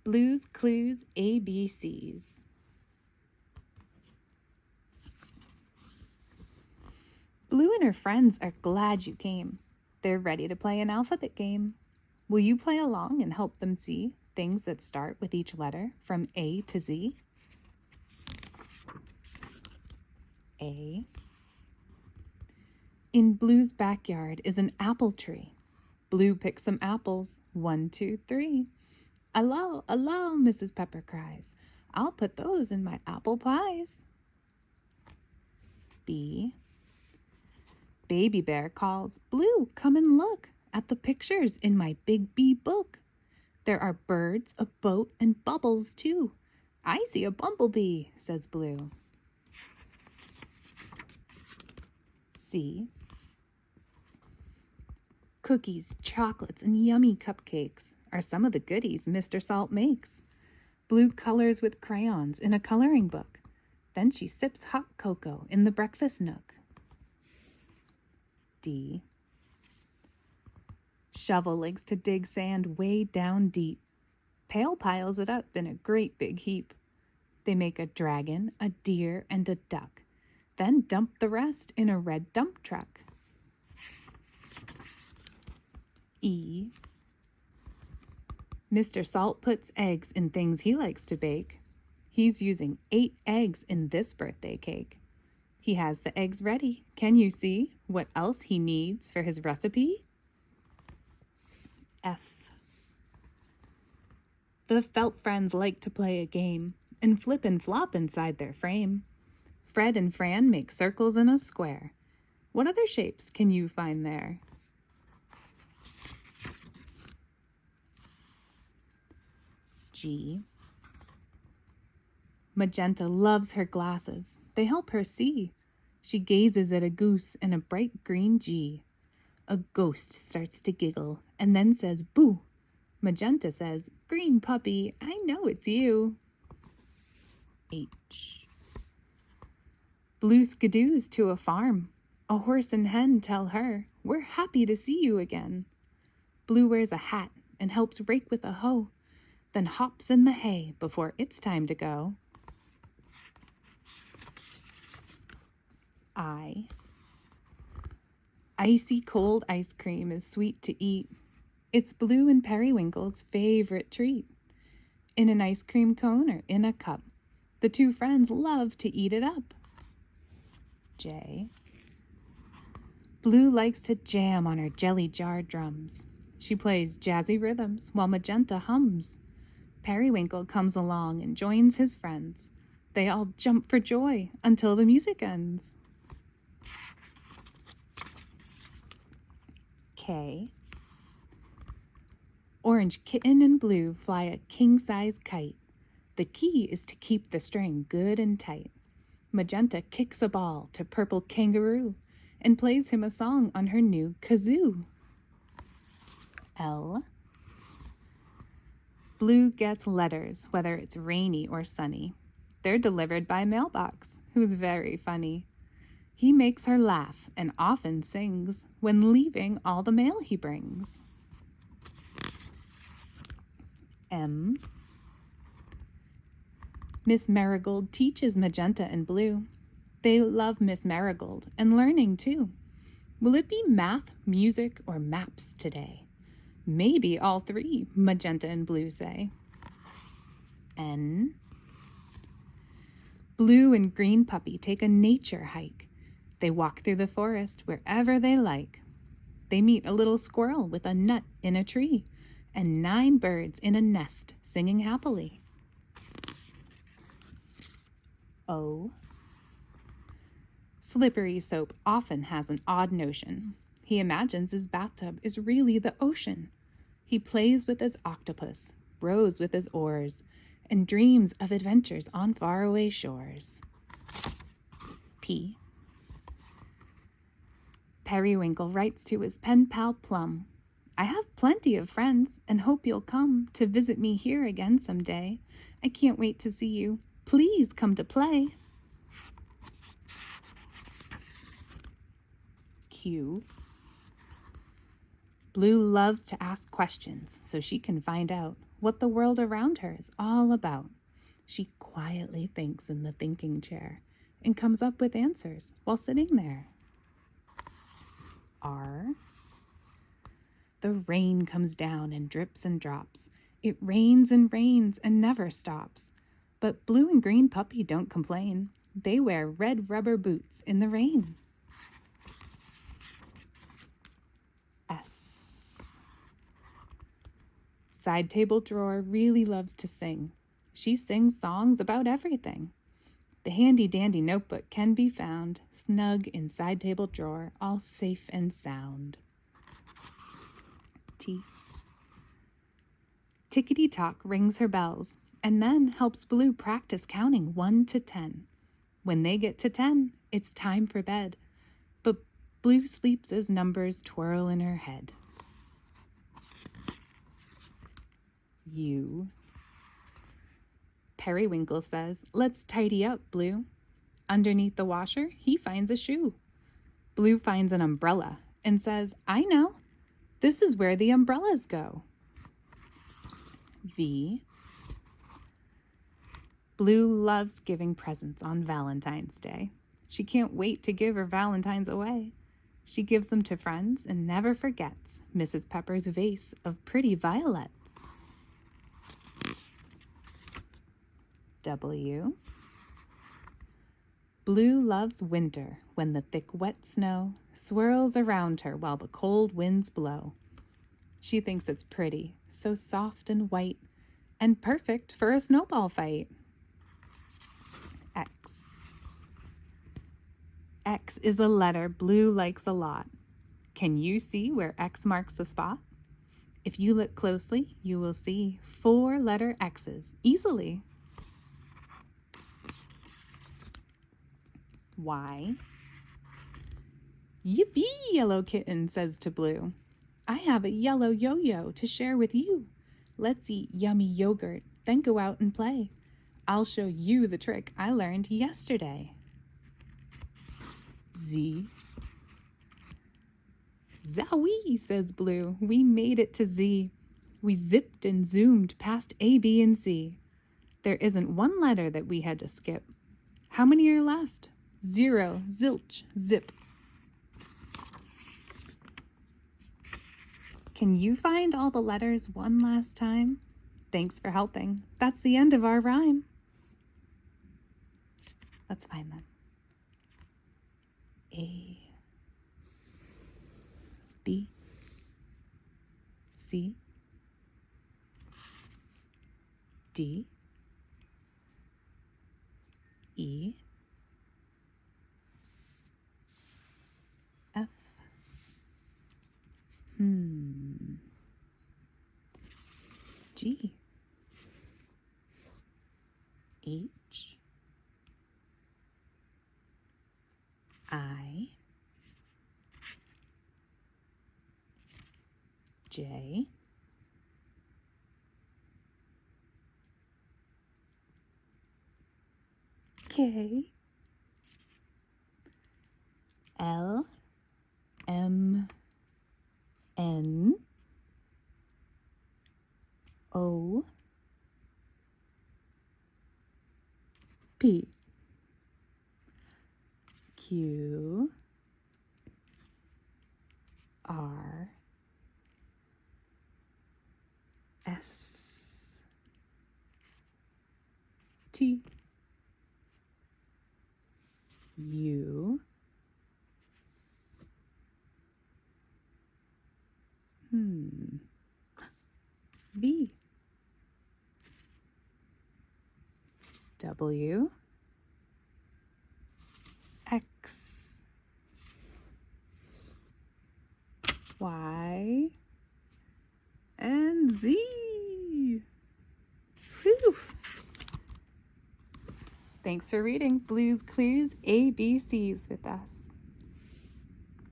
Blue's Clues ABCs. Blue and her friends are glad you came. They're ready to play an alphabet game. Will you play along and help them see things that start with each letter from A to Z? A. In Blue's backyard is an apple tree. Blue picks some apples, 1, 2, 3. "Allo, allo," Mrs. Pepper cries. "I'll put those in my apple pies." B. Baby Bear calls, "Blue, come and look at the pictures in my Big B book. There are birds, a boat, and bubbles too. I see a bumblebee," says Blue. C. Cookies, chocolates, and yummy cupcakes are some of the goodies Mr. Salt makes. Blue colors with crayons in a coloring book. Then she sips hot cocoa in the breakfast nook. D. Shovel likes to dig sand way down deep. Pail piles it up in a great big heap. They make a dragon, a deer, and a duck. Then dump the rest in a red dump truck. E. Mr. Salt puts eggs in things he likes to bake. He's using 8 eggs in this birthday cake. He has the eggs ready. Can you see what else he needs for his recipe? F. The felt friends like to play a game and flip and flop inside their frame. Fred and Fran make circles in a square. What other shapes can you find there? G. Magenta loves her glasses. They help her see. She gazes at a goose and a bright green G. A ghost starts to giggle and then says, "Boo." Magenta says, "Green puppy, I know it's you." H. Blue skidoos to a farm. A horse and hen tell her, "We're happy to see you again." Blue wears a hat and helps rake with a hoe, then hops in the hay before it's time to go. I. Icy cold ice cream is sweet to eat. It's Blue and Periwinkle's favorite treat. In an ice cream cone or in a cup, the two friends love to eat it up. J. Blue likes to jam on her jelly jar drums. She plays jazzy rhythms while Magenta hums. Periwinkle comes along and joins his friends. They all jump for joy until the music ends. K. Orange Kitten and Blue fly a king-size kite. The key is to keep the string good and tight. Magenta kicks a ball to Purple Kangaroo and plays him a song on her new kazoo. L. Blue gets letters, whether it's rainy or sunny. They're delivered by Mailbox, who's very funny. He makes her laugh and often sings when leaving all the mail he brings. M. Miss Marigold teaches Magenta and Blue. They love Miss Marigold and learning too. Will it be math, music, or maps today? Maybe all 3, Magenta and Blue say. N. Blue and Green Puppy take a nature hike. They walk through the forest wherever they like. They meet a little squirrel with a nut in a tree and 9 birds in a nest singing happily. O. Slippery Soap often has an odd notion. He imagines his bathtub is really the ocean. He plays with his octopus, rows with his oars, and dreams of adventures on faraway shores. P. Periwinkle writes to his pen pal Plum, "I have plenty of friends and hope you'll come to visit me here again someday. I can't wait to see you. Please come to play." Q. Blue loves to ask questions so she can find out what the world around her is all about. She quietly thinks in the thinking chair and comes up with answers while sitting there. R. The rain comes down and drips and drops. It rains and rains and never stops. But Blue and Green Puppy don't complain. They wear red rubber boots in the rain. S. Side table drawer really loves to sing. She sings songs about everything. The handy dandy notebook can be found snug in side table drawer, all safe and sound. T. Tickety Tock rings her bells and then helps Blue practice counting 1 to 10. When they get to 10, it's time for bed. But Blue sleeps as numbers twirl in her head. U. Periwinkle says, "Let's tidy up, Blue." Underneath the washer, he finds a shoe. Blue finds an umbrella and says, "I know. This is where the umbrellas go." V. Blue loves giving presents on Valentine's Day. She can't wait to give her Valentines away. She gives them to friends and never forgets Mrs. Pepper's vase of pretty violets. W. Blue loves winter when the thick wet snow swirls around her while the cold winds blow. She thinks it's pretty, so soft and white, and perfect for a snowball fight. X. X is a letter Blue likes a lot. Can you see where X marks the spot? If you look closely, you will see 4 letter X's easily. Y. Yippee, Yellow Kitten says to Blue. I have a yellow yo-yo to share with you. Let's eat yummy yogurt, then go out and play. I'll show you the trick I learned yesterday. Z. Zowee, says Blue. We made it to Z. We zipped and zoomed past A, B, and C. There isn't one letter that we had to skip. How many are left? 0, zilch, zip. Can you find all the letters one last time? Thanks for helping. That's the end of our rhyme. Let's find them. A, B, C, D, E, F, G, H, I, J, K, L, M, N, O, P, Q, R, S, T, U, V, W, X, Y, and Z. Whew. Thanks for reading Blue's Clues ABCs with us.